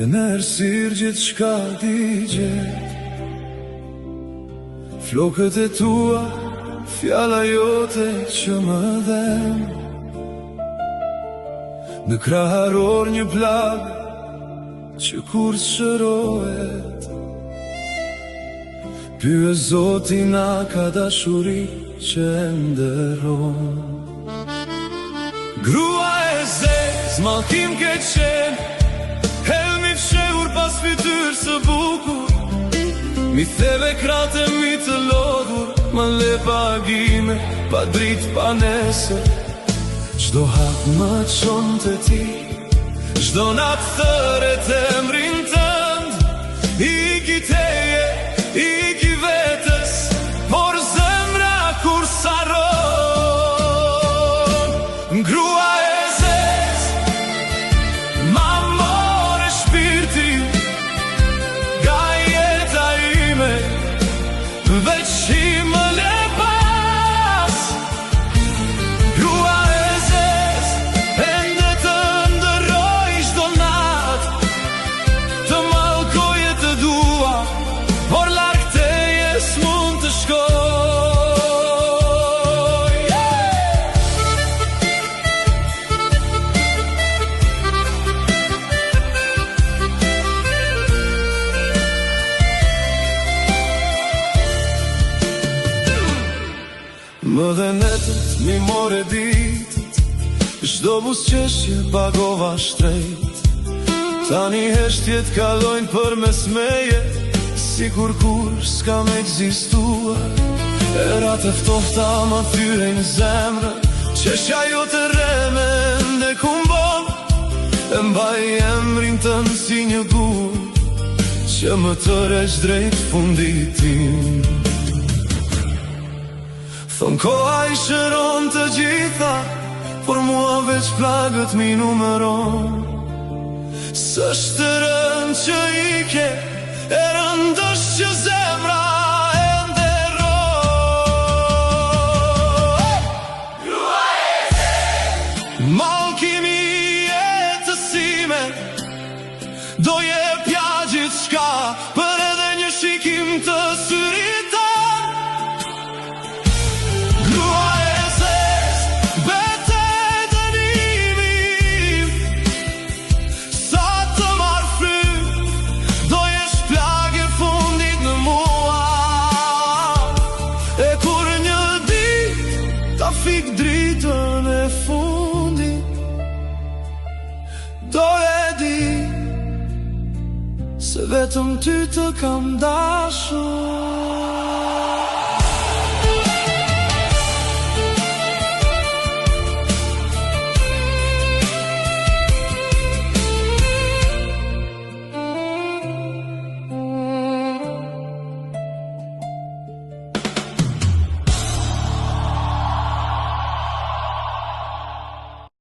në errësirë gjithçka digjet. Flokët e tua, fjala jote që më dhem. Në kraharor një plagë që kur shërohet. Pyet Zoti na ka dashuri që e nderon. Grua e zezë, mallkim ke qenë, helmi fshehur pas fytyrë së bukur. Mi theve krate, mi të lodhur, ma le pagime, pa drit, pa nesër. Çdo hap më çon te ti, çdo natë thëret emrin tënd. Iki teje, iki vetës, por zemra kur saron. Grua e zezë, ma more shpirti, nga jeta ime, veç i më le pas. Grua e zezë, ende të ndërroj çdo natë, të mallkoje të dua, por larg teje s'mund të shkoj. Më dhe netët, mi more ditët, çdo buzëqeshje pagova shtrejt. Tani heshtjet kalojnë përmes meje, sikur kur s'kam ekzistuar. Erat e ftohta ma thyren zemrën, qeshja jote remende kumbon. E mbaj emrin tënd si një gur, që më tërheq drejt fundit tim. Thon koha i shëron të gjitha, por mua veç plagët mi numeron. S'është e rënd që ike, e rënd është që zemra e nderon. Grua e zezë, mallkimi jetësime, do jepja gjithçka për edhe një shikim të syrit tënd. Grua e zezë, bete dënimi im, sa të marr frymë, do jesh plagë e fundit në mua. E kur një ditë ta fik dritën e fundit, do e di se vetëm ty të kam dashur.